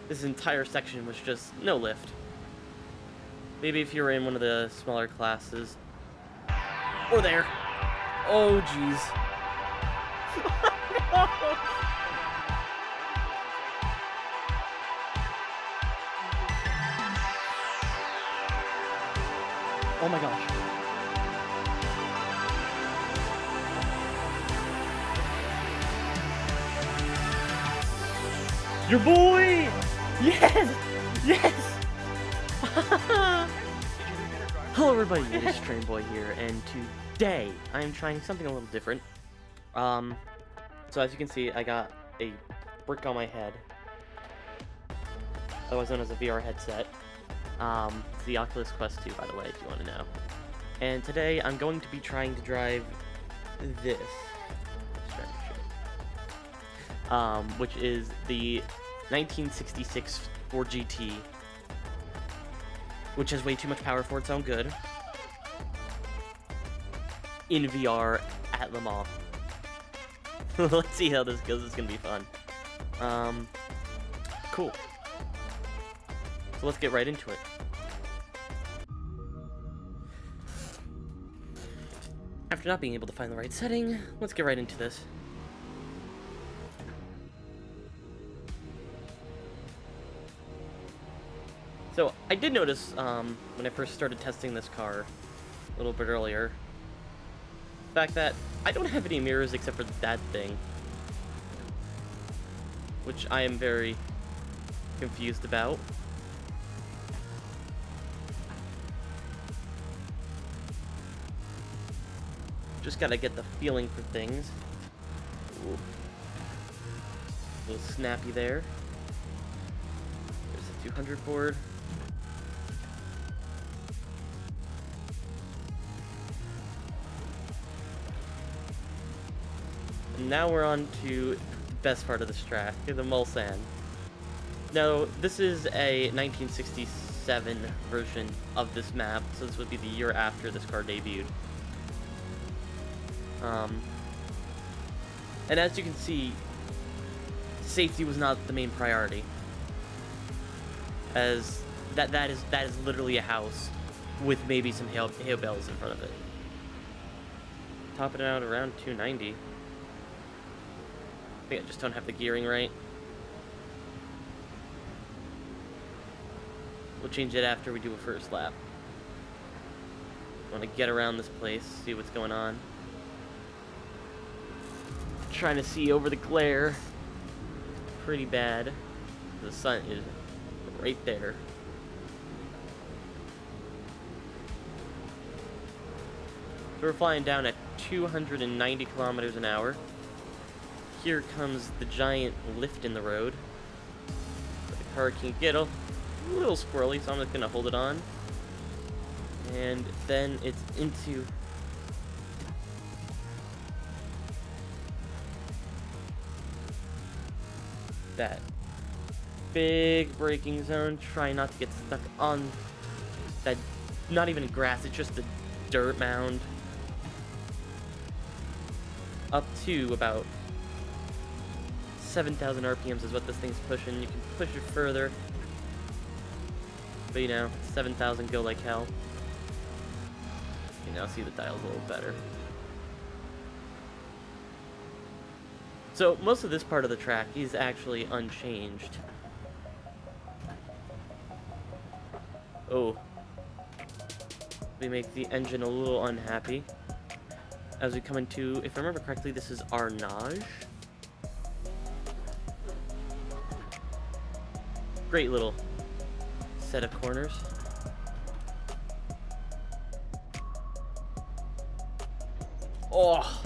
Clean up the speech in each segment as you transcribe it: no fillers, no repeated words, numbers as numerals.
this entire section was just no lift. Maybe if you were in one of the smaller classes. Or there. Oh, jeez. Oh my gosh. Your boy! Yes! Yes! Hello everybody, it is Train Boy here, and today I am trying something a little different. So as you can see, I got a brick on my head. Otherwise known as a VR headset. It's the Oculus Quest 2, by the way, if you want to know. And today I'm going to be trying to drive this. Which is the 1966 Ford GT, which has way too much power for its own good, in VR at Le Mans. Let's see how this goes. It's gonna be fun. Cool. So let's get right into it. After not being able to find the right setting, let's get right into this. So, I did notice, when I first started testing this car, a little bit earlier, the fact that I don't have any mirrors except for that thing, which I am very confused about. Just gotta get the feeling for things. Ooh. A little snappy there. There's the 200 board. And now we're on to the best part of this track, the Mulsanne. Now, this is a 1967 version of this map, so this would be the year after this car debuted. And as you can see, safety was not the main priority, as that is literally a house with maybe some hail bales in front of it. Topping it out around 290. I think I just don't have the gearing right. We'll change it after we do a first lap. I want to get around this place, see what's going on. Trying to see over the glare. Pretty bad. The sun is right there. So we're flying down at 290 kilometers an hour. Here comes the giant lift in the road. But the car can get a little squirrely, so I'm just gonna hold it on. And then it's into that big braking zone. Try not to get stuck on that, not even grass, it's just a dirt mound. Up to about 7,000 RPMs is what this thing's pushing. You can push it further, but you know, 7,000 go like hell. You now see the dial's a little better. So most of this part of the track is actually unchanged. Oh. We make the engine a little unhappy. As we come into, if I remember correctly, this is Arnage. Great little set of corners. Oh!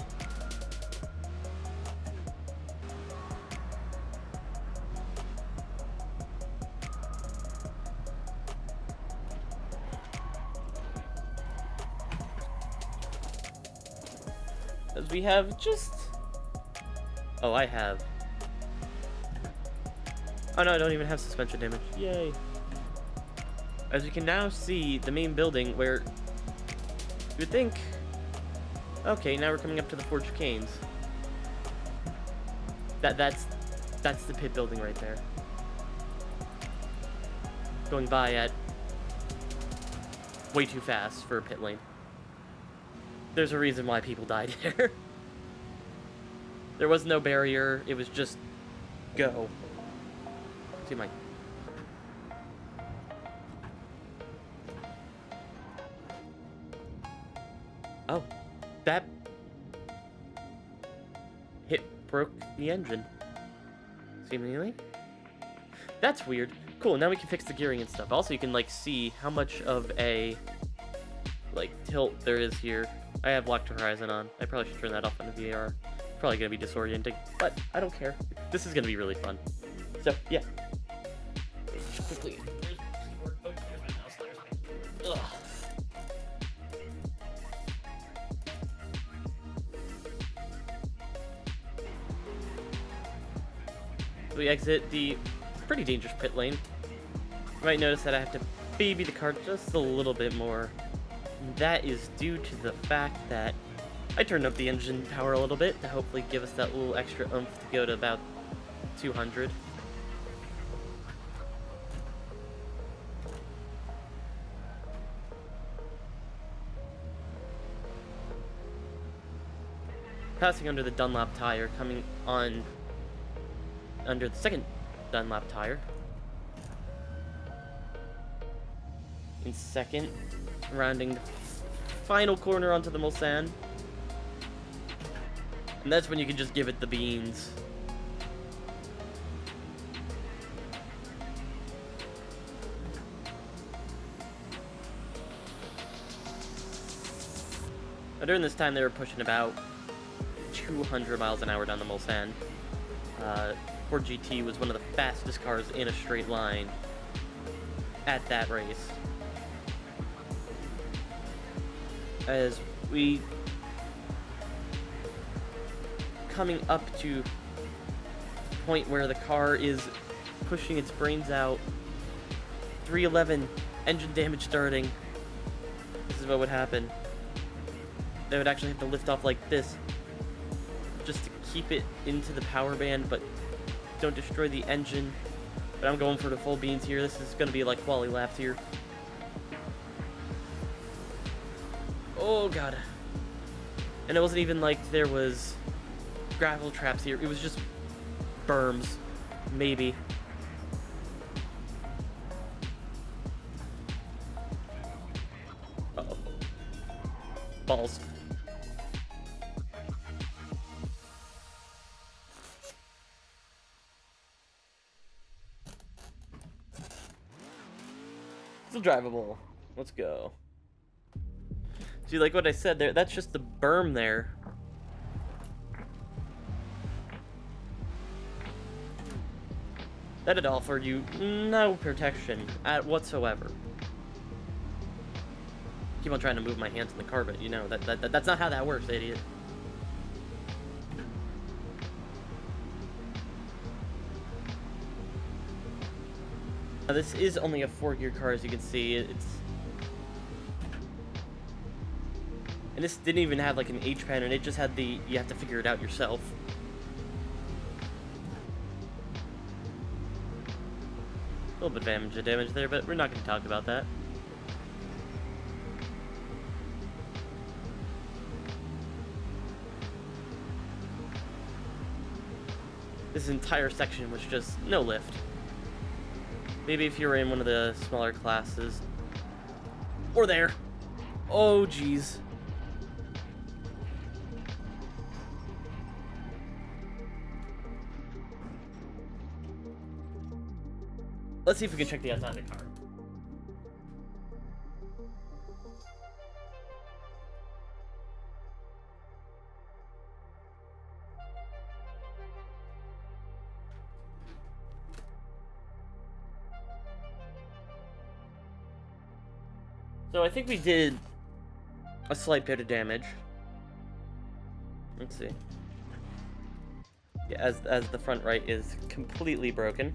As we have just... Oh, I have... Oh no, I don't even have suspension damage. Yay! As you can now see the main building where... You would think... Okay, now we're coming up to the Ford Chicanes. That's the pit building right there. going by at way too fast for a pit lane. There's a reason why people died here. There was no barrier, it was just go. See my... Oh, that hit broke the engine, seemingly. That's weird. Cool, now we can fix the gearing and stuff. Also, you can, like, see how much of a, like, tilt there is here. I have Locked Horizon on. I probably should turn that off on the VAR. Probably gonna be disorienting, but I don't care. This is gonna be really fun. So, yeah. Just quickly. Ugh. We exit the pretty dangerous pit lane. You might notice that I have to baby the car just a little bit more. And that is due to the fact that I turned up the engine power a little bit to hopefully give us that little extra oomph to go to about 200. Passing under the Dunlop tire, coming on under the second Dunlop tire. In second, rounding the final corner onto the Mulsanne. And that's when you can just give it the beans. Now, during this time, they were pushing about 200 miles an hour down the Mulsanne. Ford GT was one of the fastest cars in a straight line at that race. As we coming up to the point where the car is pushing its brains out. 311, engine damage starting. This is what would happen. They would actually have to lift off like this just to keep it into the power band, but don't destroy the engine. But I'm going for the full beans here. This is going to be like quality laps here. Oh god. And it wasn't even like there was gravel traps here. It was just berms. Maybe. Uh-oh. Balls. Still drivable. Let's go. See, like what I said there, that's just the berm there. That'd offer you no protection whatsoever. Keep on trying to move my hands in the car, but you know, that's not how that works, idiot. Now, this is only a 4-gear car, as you can see. And this didn't even have like an H pattern, it just had the, you have to figure it out yourself. A little bit of damage there, but we're not going to talk about that. This entire section was just no lift. Maybe if you were in one of the smaller classes. Or there. Oh, jeez. Let's see if we can check the outside of the car. So I think we did a slight bit of damage. Let's see. Yeah, as the front right is completely broken.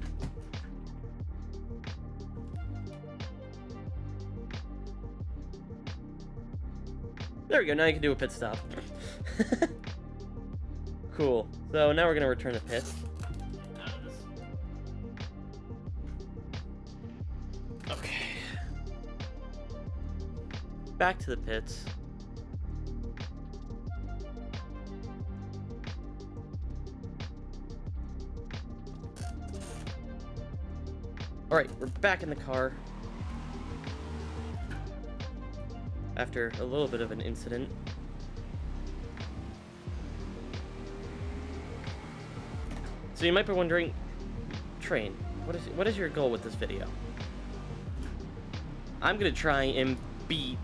There we go, now you can do a pit stop. Cool. So now we're gonna return the pit. back to the pits. Alright, we're back in the car. After a little bit of an incident. So you might be wondering, Train, what is your goal with this video? I'm gonna try and beat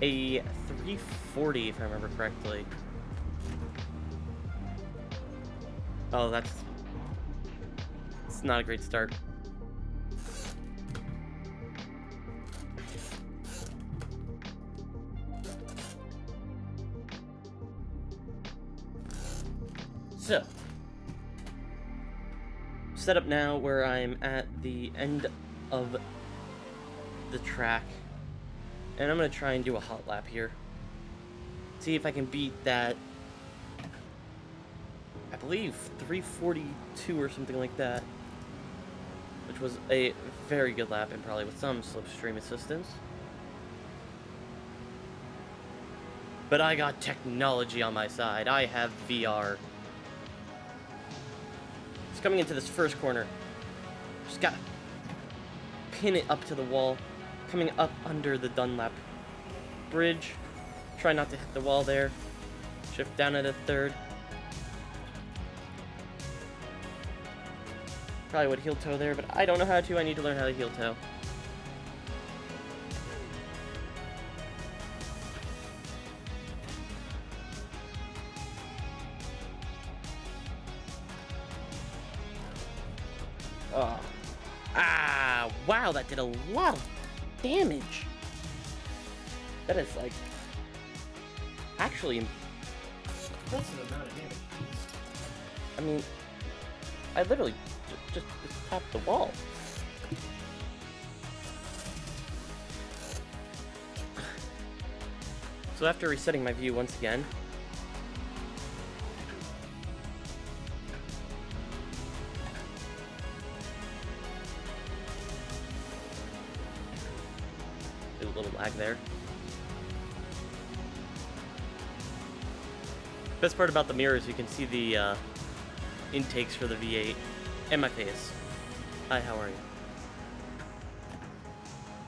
a 340 if I remember correctly. Oh, it's not a great start. So, set up now where I'm at the end of the track, and I'm gonna try and do a hot lap here. See if I can beat that, I believe 342 or something like that, which was a very good lap and probably with some slipstream assistance. But I got technology on my side. I have VR. Coming into this first corner, just gotta pin it up to the wall, coming up under the Dunlap bridge, try not to hit the wall there, shift down at a third, probably would heel toe there, but I don't know how to. I need to learn how to heel toe. Oh. Ah, wow, that did a lot of damage. That is, like, actually impressive amount of damage. I mean, I literally just tapped the wall. So after resetting my view once again, a little lag there. Best part about the mirror is you can see the intakes for the V8 and my face. Hi, how are you?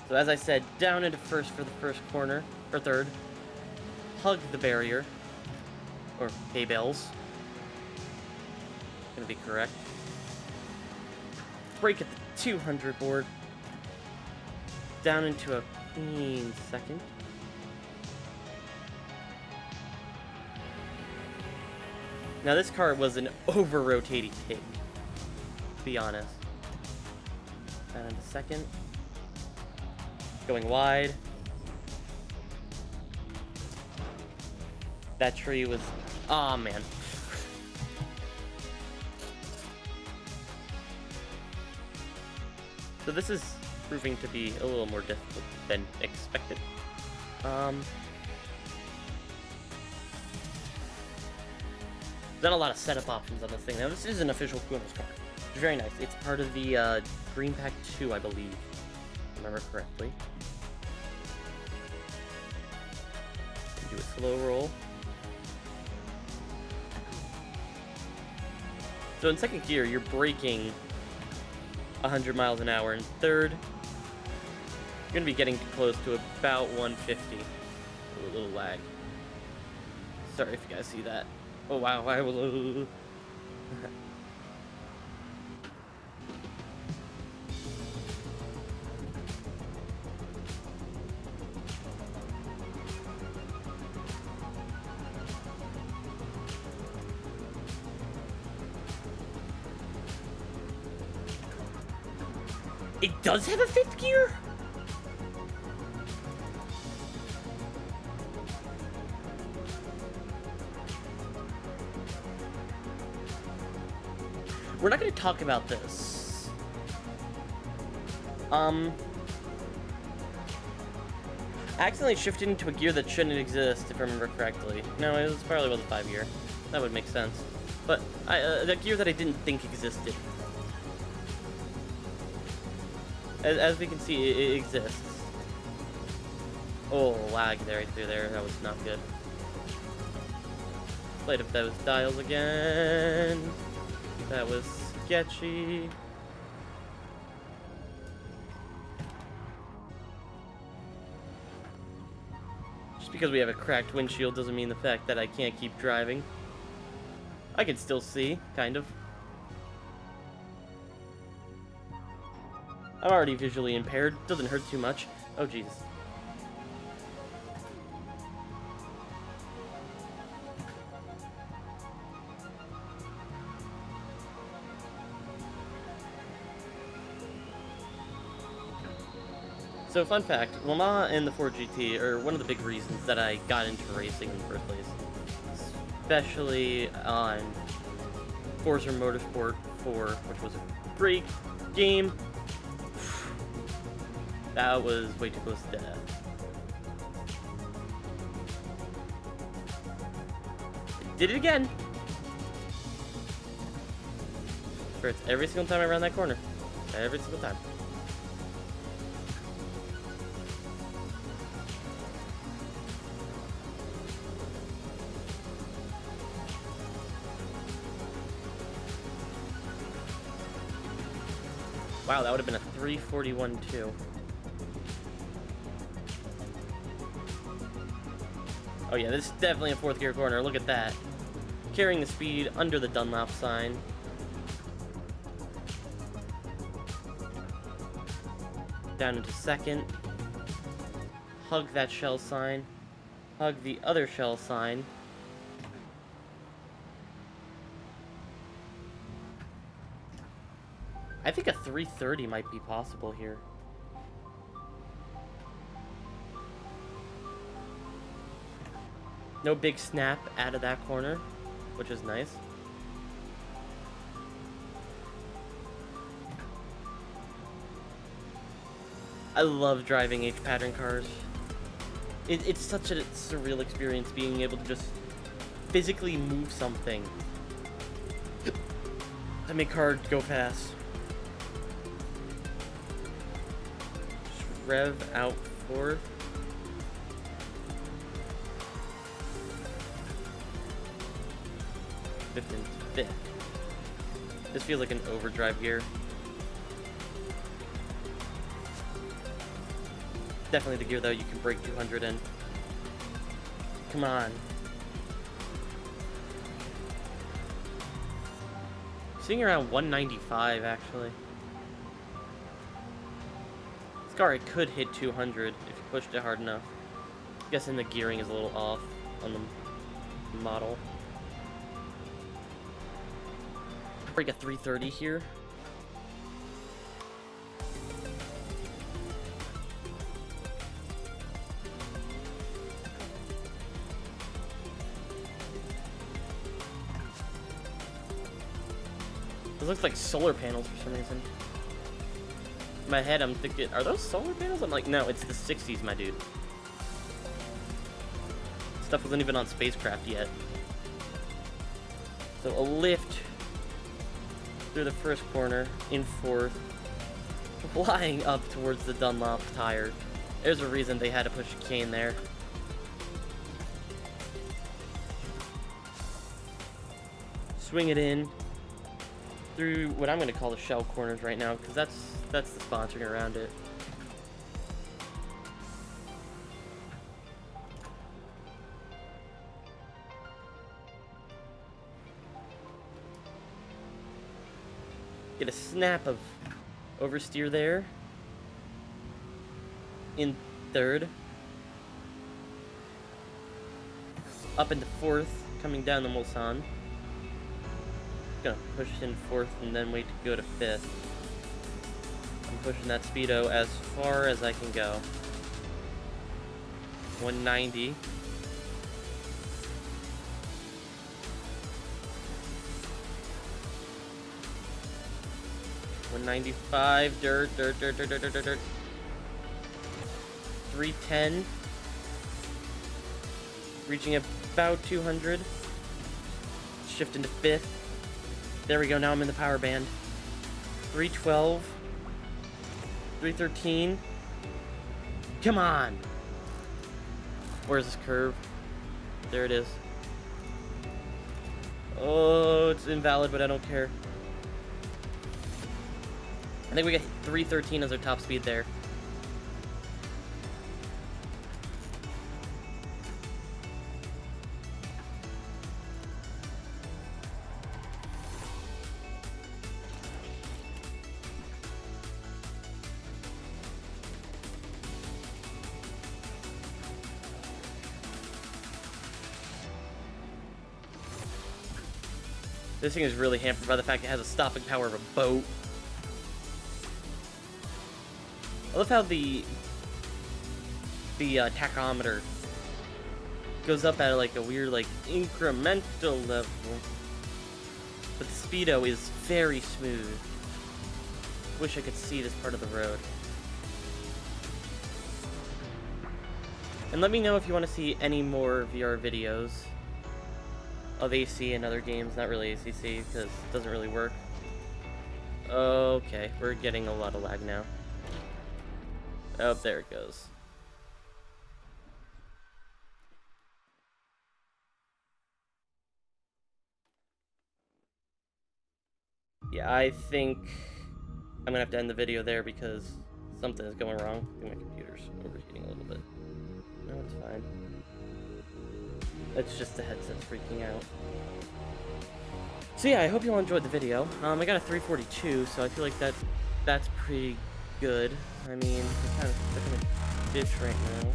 So as I said, down into first for the first corner, or third. Hug the barrier, or hay bales. Gonna be correct. Brake at the 200 board. Down into a clean second. Now this car was an over-rotating pig, to be honest. And a second. Going wide. That tree was... Aw, man. So this is proving to be a little more difficult than expected. Done a lot of setup options on this thing. Now this is an official Kuno's car. It's very nice. It's part of the Green Pack 2, I believe, if I remember correctly. Do a slow roll. So in second gear, you're braking 100 miles an hour. In third, you're gonna be getting close to about 150. A little lag. Sorry if you guys see that. Oh wow, I will. It does have a fifth gear? We're not going to talk about this. I accidentally shifted into a gear that shouldn't exist, if I remember correctly. No, it was probably was a 5 gear. That would make sense. But the gear that I didn't think existed. As we can see, it exists. Oh, lag there, right through there. That was not good. Played up those dials again. That was sketchy. Just because we have a cracked windshield doesn't mean the fact that I can't keep driving. I can still see, kind of. I'm already visually impaired. Doesn't hurt too much. Oh, Jesus. So, fun fact, Le Mans and the Ford GT are one of the big reasons that I got into racing in the first place. Especially on Forza Motorsport 4, which was a great game. That was way too close to death. Did it again! Hurts every single time I round that corner. Every single time. Wow, that would have been a 341 too. Oh yeah, this is definitely a fourth gear corner. Look at that. Carrying the speed under the Dunlop sign. Down into second. Hug that shell sign. Hug the other shell sign. I think a 330 might be possible here. No big snap out of that corner, which is nice. I love driving H-pattern cars. It's such a surreal experience being able to just physically move something to make cars go fast. Just rev out fourth. Fifth and fifth. This feels like an overdrive gear. Definitely the gear though you can break 200 in. Come on. Sitting around 195 actually. This car it could hit 200 if you pushed it hard enough. I'm guessing the gearing is a little off on the model. Break a 330 here. It looks like solar panels for some reason. In my head, I'm thinking, are those solar panels? I'm like, no, it's the 60s, my dude. Stuff wasn't even on spacecraft yet. So a lift through the first corner, in fourth, flying up towards the Dunlop tire. There's a reason they had to push a cane there. Swing it in through what I'm going to call the shell corners right now, because that's the sponsoring around it. Get a snap of oversteer there. In third. Up into fourth, coming down the Mulsanne. Gonna push in fourth and then wait to go to fifth. I'm pushing that speedo as far as I can go. 190. $195, dirt. 310. Reaching about 200. Shift into fifth. There we go, now I'm in the power band. 312. 313. Come on. Where's this curve? There it is. Oh, it's invalid, but I don't care. I think we get 313 as our top speed there. This thing is really hampered by the fact it has a stopping power of a boat. I love how the tachometer goes up at like a weird like incremental level, but the speedo is very smooth. Wish I could see this part of the road. And let me know if you want to see any more VR videos of AC and other games. Not really ACC, because it doesn't really work. Okay, we're getting a lot of lag now. Oh, there it goes. Yeah, I think I'm gonna have to end the video there because something is going wrong. I think my computer's overheating a little bit. No, it's fine. It's just the headset's freaking out. So yeah, I hope you all enjoyed the video. I got a 342, so I feel like that's pretty good. I mean, I'm kind of stuck in a ditch right now.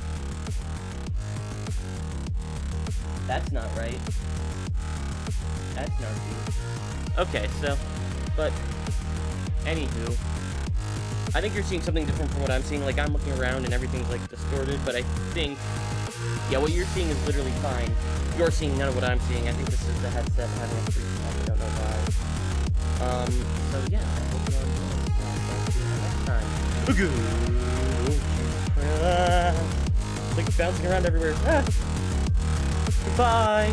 That's not right. That's not good. Okay, so, but, anywho, I think you're seeing something different from what I'm seeing. Like, I'm looking around and everything's, like, distorted, but I think, yeah, what you're seeing is literally fine. You're seeing none of what I'm seeing. I think this is the headset having a freak out. I don't know why. So yeah, I hope you all enjoy it. I'll see you next time. Like, bouncing around everywhere. Ah. Goodbye!